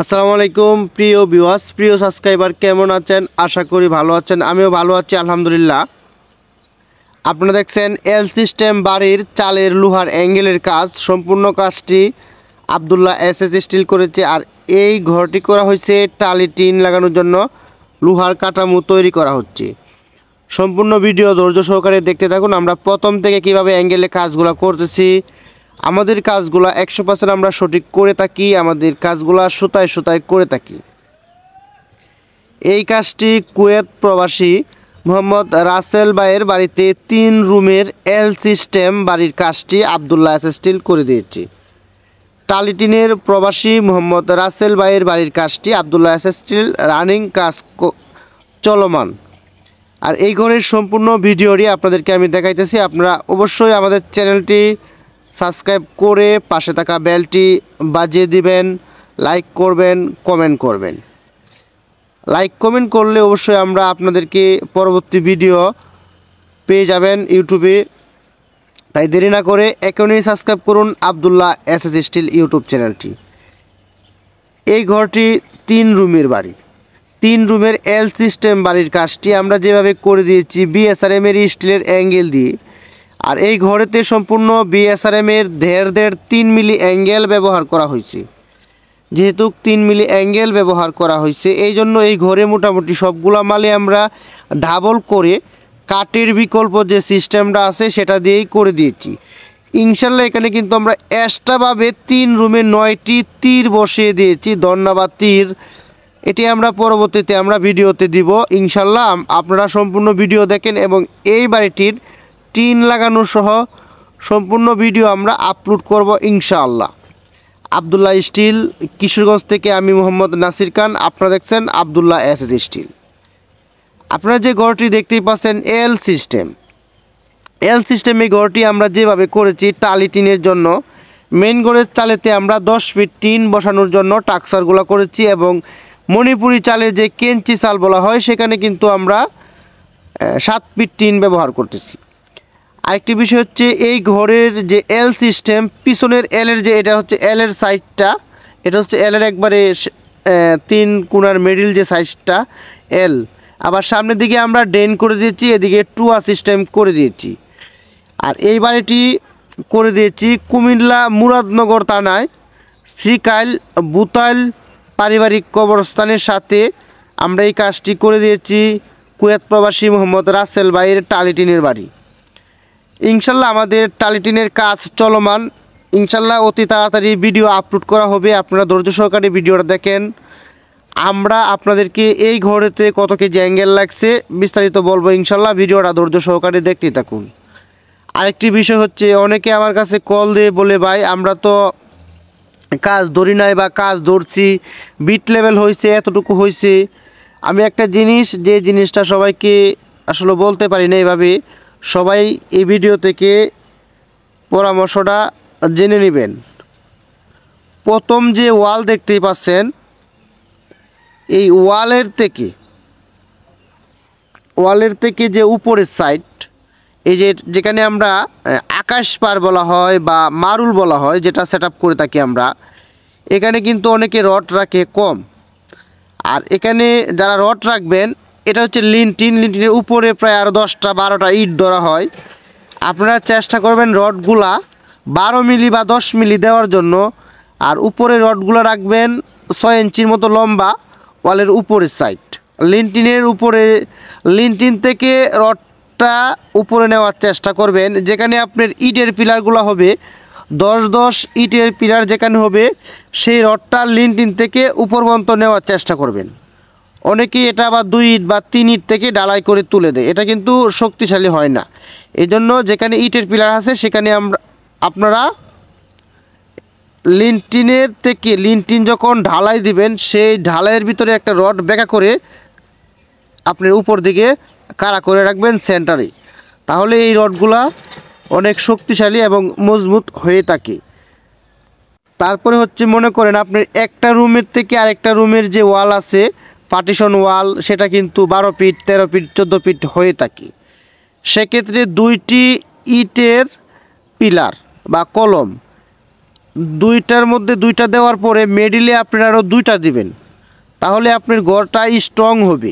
আসসালামু আলাইকুম প্রিয় ভিউয়ার্স, প্রিয় সাবস্ক্রাইবার, কেমন আছেন? আশা করি ভালো আছেন। আমিও ভালো আছি আলহামদুলিল্লাহ। আপনারা দেখছেন এল সিস্টেম বাড়ির চালের লোহার অ্যাঙ্গেলের কাজ। সম্পূর্ণ কাজটি আব্দুল্লাহ এসএস স্টিল করেছে। আর এই ঘরটি করা হয়েছে টালি টিন লাগানোর জন্য। লোহার কাঠামো তৈরি করা হচ্ছে। সম্পূর্ণ ভিডিও ধৈর্য সহকারে দেখতে থাকুন। আমরা প্রথম থেকে কিভাবে অ্যাঙ্গেলে কাজগুলো করতেছি, আমাদের কাজগুলো 100% আমরা সঠিক করে থাকি। আমাদের কাজগুলো সুতায় সুতায় করে থাকি। এই কাজটি কুয়েত প্রবাসী মোহাম্মদ রাসেল ভাইয়ের বাড়িতে 3 রুমের এল সিস্টেম বাড়ির কাজটি আব্দুল্লাহ এস স্টিল করে দিয়েছি। টালিটিনের প্রবাসী মোহাম্মদ রাসেল ভাইয়ের বাড়ির কাজটি আব্দুল্লাহ এস স্টিল রানিং কাজ চলমান। আর এই ঘরের সম্পূর্ণ ভিডিওটি আপনাদেরকে আমি দেখাইতেছি। আপনারা অবশ্যই আমাদের চ্যানেলটি সাবস্ক্রাইব করে পাশে থাকা বেলটি বাজিয়ে দিবেন, লাইক করবেন, কমেন্ট করবেন। লাইক কমেন্ট করলে অবশ্যই আমরা আপনাদেরকে পরবর্তী ভিডিও পেয়ে যাবেন ইউটিউবে। তাই দেরি না করে এখনই সাবস্ক্রাইব করুন আব্দুল্লাহ এসএস স্টিল ইউটিউব চ্যানেলটি। এই ঘরটি 3 রুমের বাড়ি, 3 রুমের এল সিস্টেম বাড়ির কাজটি আমরা যেভাবে করে দিয়েছি বিএসআরএম এর স্টিলের অ্যাঙ্গেল দিয়ে। আর এই ঘরেতে সম্পূর্ণ বিএসআরএম এর 1.5-3 মিলি অ্যাঙ্গেল ব্যবহার করা হয়েছে। যেহেতু 3 মিলি অ্যাঙ্গেল ব্যবহার করা হয়েছে, এই জন্য এই ঘরে মোটামুটি সবগুলা মালে আমরা ডাবল করে কাঠের বিকল্প যে সিস্টেমটা আছে সেটা দিয়েই করে দিয়েছি ইনশাল্লাহ। এখানে কিন্তু আমরা এক্সট্রাভাবে 3 রুমে 9টি তীর বসিয়ে দিয়েছি। ধন্যবাদ তীর, এটি আমরা পরবর্তীতে আমরা ভিডিওতে দিব ইনশাল্লাহ। আপনারা সম্পূর্ণ ভিডিও দেখেন এবং এই বাড়িটির টিন লাগানো সহ সম্পূর্ণ ভিডিও আমরা আপলোড করব ইনশাআল্লাহ। আব্দুল্লাহ স্টিল, কিশোরগঞ্জ থেকে আমি মোহাম্মদ নাসির খান। আপনারা দেখছেন আব্দুল্লাহ এসএস স্টিল। আপনারা যে ঘরটি দেখতেই পাচ্ছেন এল সিস্টেম, এল সিস্টেম এই ঘরটি আমরা যেভাবে করেছি টালি টিনের জন্য। মেন ঘরের চালেতে আমরা 10 ফিট টিন বসানোর জন্য টাকসারগুলো করেছি এবং মণিপুরি চালের যে কেঞ্চি চাল বলা হয় সেখানে কিন্তু আমরা 7 ফিট টিন ব্যবহার করতেছি। আরেকটি বিষয় হচ্ছে এই ঘরের যে এল সিস্টেম পিছনের এলের যে এটা হচ্ছে এলের সাইডটা, এটা হচ্ছে এলের একবারে 3 কোণার মিডিল যে সাইজটা এল। আবার সামনের দিকে আমরা ড্রেন করে দিয়েছি, এদিকে টুয়া সিস্টেম করে দিয়েছি। আর এই বাড়িটি করে দিয়েছি কুমিল্লা মুরাদনগর থানায় শ্রীকাইল বুতাইল পারিবারিক কবরস্থানের সাথে আমরা এই কাজটি করে দিয়েছি কুয়েত প্রবাসী মোহাম্মদ রাসেল ভাইয়ের টালিটিনের বাড়ি। ইনশাল্লাহ আমাদের টালিটিনের কাজ চলমান। ইনশাল্লাহ অতি তাড়াতাড়ি ভিডিও আপলোড করা হবে। আপনারা ধৈর্য সহকারে ভিডিওটা দেখেন। আমরা আপনাদেরকে এই ঘরেতে কত কেজি অ্যাঙ্গেল লাগছে বিস্তারিত বলবো ইনশাল্লাহ। ভিডিওটা ধৈর্য সহকারে দেখতেই থাকুন। আরেকটি বিষয় হচ্ছে অনেকে আমার কাছে কল দিয়ে বলে, ভাই আমরা তো কাজ ধরি নাই বা কাজ ধরছি, বিট লেভেল হয়েছে, এতটুকু হয়েছে। আমি একটা জিনিস, যে জিনিসটা সবাইকে আসলে বলতে পারি না এইভাবে, সবাই এই ভিডিও থেকে পরামর্শটা জেনে নেবেন। প্রথম যে ওয়াল দেখতেই পাচ্ছেন, এই ওয়ালের থেকে যে উপরের সাইড, এই যেখানে আমরা আকাশ পার বলা হয় বা মারুল বলা হয়, যেটা সেট আপ করে থাকি আমরা, এখানে কিন্তু অনেকে রড রাখে কম। আর এখানে যারা রড রাখবেন, এটা হচ্ছে লিনটিনের উপরে প্রায় আরও 10-12টা ইট ধরা হয়। আপনারা চেষ্টা করবেন রডগুলা 12 মিলি বা 10 মিলি দেওয়ার জন্য। আর উপরে রডগুলো রাখবেন 6 ইঞ্চির মতো লম্বা ওয়ালের উপরের সাইড। লিনটিনের উপরে, লিনটিন থেকে রডটা উপরে নেওয়ার চেষ্টা করবেন। যেখানে আপনার ইটের পিলারগুলো হবে 10-10 ইটের পিলার যেখানে হবে, সেই রডটা লিনটিন থেকে উপর পর্যন্ত নেওয়ার চেষ্টা করবেন। অনেকেই এটা আবার 2 ইট বা 3 ইট থেকে ডালাই করে তুলে দেয়, এটা কিন্তু শক্তিশালী হয় না। এই জন্য যেখানে ইটের পিলার আছে সেখানে আপনারা লিনটিন যখন ঢালাই দিবেন, সেই ঢালাইয়ের ভিতরে একটা রড বেঁকা করে আপনার উপর দিকে কাড়া করে রাখবেন সেন্টারে। তাহলে এই রডগুলা অনেক শক্তিশালী এবং মজবুত হয়ে থাকে। তারপরে হচ্ছে মনে করেন আপনার একটা রুমের থেকে আরেকটা রুমের যে ওয়াল আছে পার্টিশন ওয়াল, সেটা কিন্তু 12 ফিট 13 ফিট 14 ফিট হয়ে থাকে। সেক্ষেত্রে 2টি ইটের পিলার বা কলম দুইটার মধ্যে দুইটা দেওয়ার পরে মিডিলে আপনারা আরও দুইটা দিবেন, তাহলে আপনার ঘরটা স্ট্রং হবে।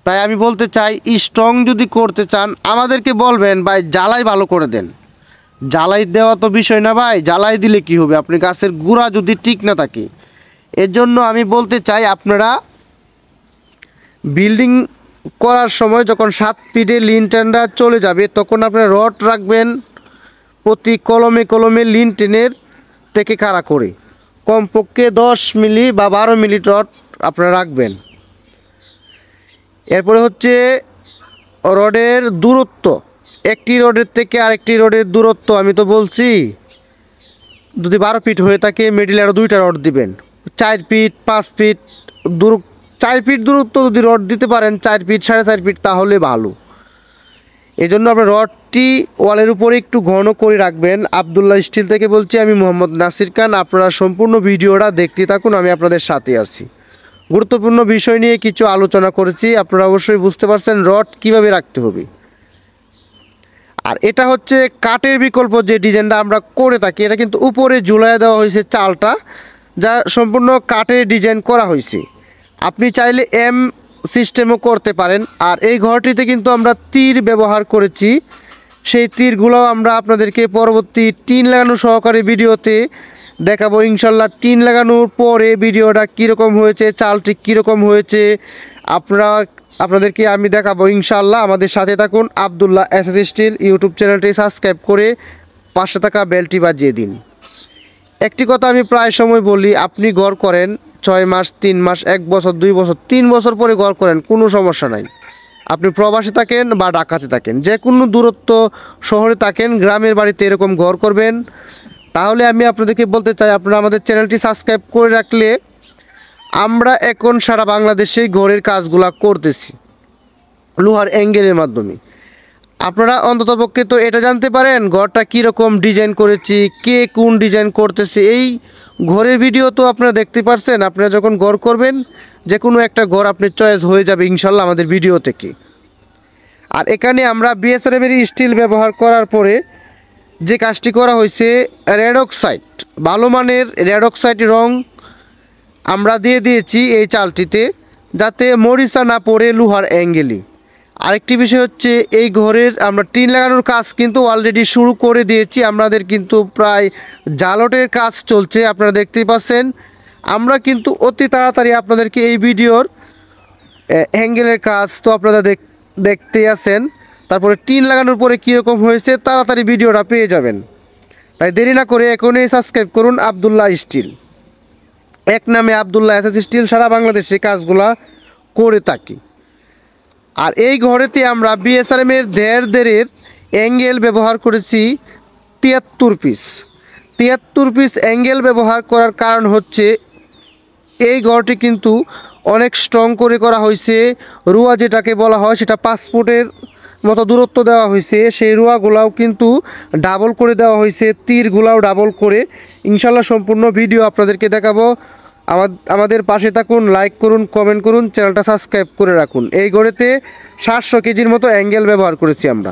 তাই আমি বলতে চাই, স্ট্রং যদি করতে চান আমাদেরকে বলবেন ভাই জ্বালাই ভালো করে দেন। জ্বালাই দেওয়া তো বিষয় না ভাই, জ্বালাই দিলে কি হবে, আপনি গাছের গুঁড়া যদি ঠিক না থাকে। এর জন্য আমি বলতে চাই আপনারা বিল্ডিং করার সময় যখন 7 ফিটে লিনটেনটা চলে যাবে তখন আপনারা রড রাখবেন প্রতি কলমে কলমে লিনটেনের থেকে খাড়া করে, কমপক্ষে 10 মিলি বা 12 মিলি রড আপনারা রাখবেন। এরপরে হচ্ছে রডের দূরত্ব, একটি রডের থেকে আরেকটি রডের দূরত্ব আমি তো বলছি যদি 12 ফিট হয়ে থাকে মিডিলে আরও দুইটা রড দিবেন। 4 ফিট 5 ফিট 4 ফিট দূরত্ব যদি রড দিতে পারেন, 4 ফিট 4.5 ফিট, তাহলে ভালো। এই জন্য আপনার রডটি ওয়ালের উপরে একটু ঘন করে রাখবেন। আবদুল্লাহ স্টিল থেকে বলছি, আমি মোহাম্মদ নাসির খান। আপনারা সম্পূর্ণ ভিডিওটা দেখতে থাকুন, আমি আপনাদের সাথে আছি। গুরুত্বপূর্ণ বিষয় নিয়ে কিছু আলোচনা করেছি, আপনারা অবশ্যই বুঝতে পারছেন রড কিভাবে রাখতে হবে। আর এটা হচ্ছে কাঠের বিকল্প যে ডিজাইনটা আমরা করে থাকি, এটা কিন্তু উপরে ঝুলাইয়া দেওয়া হয়েছে চালটা, যা সম্পূর্ণ কাঠের ডিজাইন করা হয়েছে। আপনি চাইলে এম সিস্টেমও করতে পারেন। আর এই ঘরটিতে কিন্তু আমরা তীর ব্যবহার করেছি, সেই তীরগুলোও আমরা আপনাদেরকে পরবর্তী টিন লাগানো সহকারে ভিডিওতে দেখাবো ইনশাল্লাহ। টিন লাগানোর পরে ভিডিওটা কীরকম হয়েছে, চালটি কীরকম হয়েছে আপনাদেরকে আমি দেখাবো ইনশাল্লাহ। আমাদের সাথে থাকুন। আবদুল্লাহ এসএস স্টিল ইউটিউব চ্যানেলটি সাবস্ক্রাইব করে পাশে থাকা বেলটি বাজিয়ে দিন। একটি কথা আমি প্রায় সময় বলি, আপনি ঘর করেন 6 মাস 3 মাস 1 বছর 2 বছর 3 বছর পরে ঘর করেন, কোনো সমস্যা নাই। আপনি প্রবাসে থাকেন বা ঢাকাতে থাকেন, যে কোনো দূরত্ব শহরে থাকেন, গ্রামের বাড়িতে এরকম ঘর করবেন। তাহলে আমি আপনাদেরকে বলতে চাই, আপনারা আমাদের চ্যানেলটি সাবস্ক্রাইব করে রাখলে আমরা এখন সারা বাংলাদেশে ঘরের কাজগুলা করতেছি লোহার অ্যাঙ্গেলের মাধ্যমে। আপনারা অন্ততপক্ষে তো এটা জানতে পারেন ঘরটা কীরকম ডিজাইন করেছি, কে কোন ডিজাইন করতেছে। এই ঘরের ভিডিও তো আপনারা দেখতে পারছেন। আপনারা যখন ঘর করবেন যে কোনো একটা ঘর আপনার চয়েস হয়ে যাবে ইনশাল্লাহ আমাদের ভিডিও থেকে। আর এখানে আমরা বিএসআরএমের স্টিল ব্যবহার করার পরে যে কাজটি করা হয়েছে, রেড অক্সাইড, ভালো মানের রেড অক্সাইড রং আমরা দিয়ে দিয়েছি এই চালটিতে, যাতে মরিচা না পড়ে লোহার অ্যাঙ্গেলে। আরেকটি বিষয় হচ্ছে, এই ঘরের আমরা টিন লাগানোর কাজ কিন্তু অলরেডি শুরু করে দিয়েছি। আমাদের কিন্তু প্রায় জালটের কাজ চলছে, আপনারা দেখতেই পাচ্ছেন। আমরা কিন্তু অতি তাড়াতাড়ি আপনাদেরকে এই ভিডিওর অ্যাঙ্গেলের কাজ তো আপনারা দেখতেই আছেন। তারপরে টিন লাগানোর পরে কীরকম হয়েছে তাড়াতাড়ি ভিডিওটা পেয়ে যাবেন। তাই দেরি না করে এখনই সাবস্ক্রাইব করুন আবদুল্লাহ স্টিল। এক নামে আবদুল্লাহ এসএস স্টিল, সারা বাংলাদেশে কাজগুলা করে থাকি। আর এই ঘরেতে আমরা বিএসআরএমের দেড়ের অ্যাঙ্গেল ব্যবহার করেছি 73 পিস। 73 পিস অ্যাঙ্গেল ব্যবহার করার কারণ হচ্ছে, এই ঘরটি কিন্তু অনেক স্ট্রং করে করা হয়েছে। রুয়া যেটাকে বলা হয় সেটা 5 ফুটের মতো দূরত্ব দেওয়া হয়েছে, সেই রুয়াগুলাও কিন্তু ডাবল করে দেওয়া হয়েছে, তীরগুলাও ডাবল করে। ইনশাল্লাহ সম্পূর্ণ ভিডিও আপনাদেরকে দেখাবো। আমাদের পাশে থাকুন, লাইক করুন, কমেন্ট করুন, চ্যানেলটা সাবস্ক্রাইব করে রাখুন। এই ঘরেতে 700 কেজির মতো অ্যাঙ্গেল ব্যবহার করেছি আমরা।